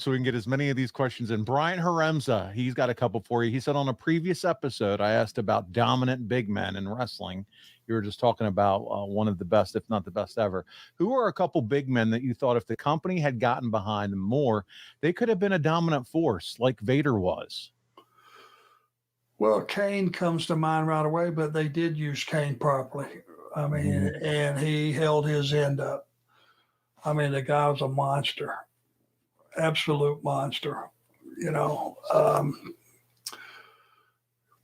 so we can get as many of these questions in. Brian Haremza, he's got a couple for you. He said on a previous episode, I asked about dominant big men in wrestling. You were just talking about one of the best, if not the best ever. Who are a couple big men that you thought if the company had gotten behind them more, they could have been a dominant force like Vader was? Well, Kane comes to mind right away, but they did use Kane properly. I mean, and he held his end up. I mean, the guy was a monster, absolute monster. You know,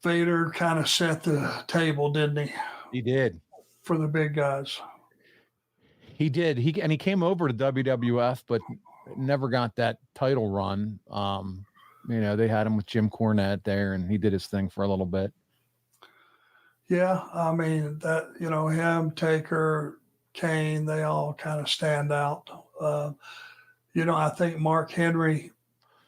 Vader kind of set the table, didn't he? He did. For the big guys. He did. He came over to WWF, but never got that title run. You know, they had him with Jim Cornette there, and he did his thing for a little bit. Yeah, I mean, that, you know, him, Taker, Kane, they all kind of stand out. You know, I think Mark Henry,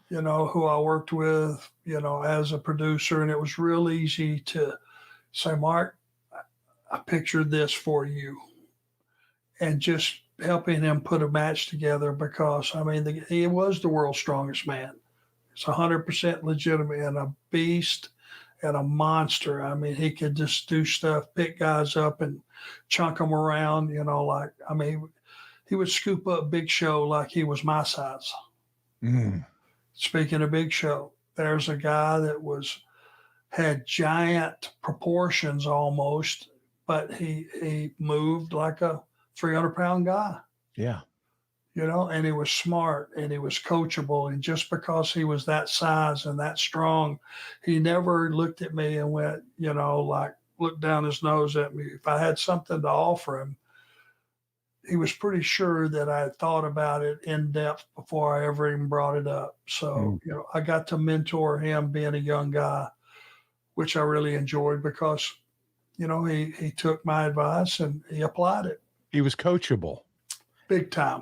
you know, who I worked with, you know, as a producer, and it was real easy to say, Mark, I pictured this for you. And just helping him put a match together because, I mean, he was the world's strongest man. It's 100% legitimate and a beast and a monster. I mean, he could just do stuff, pick guys up and chunk them around, you know, like, I mean, he would scoop up Big Show like he was my size. Speaking of Big Show, there's a guy that had giant proportions almost, but he moved like a 300-pound guy. Yeah. You know, and he was smart and he was coachable. And just because he was that size and that strong, he never looked at me and went, you know, like looked down his nose at me. If I had something to offer him, he was pretty sure that I had thought about it in depth before I ever even brought it up. So, you know, I got to mentor him being a young guy, which I really enjoyed because, you know, he took my advice and he applied it. He was coachable. Big time.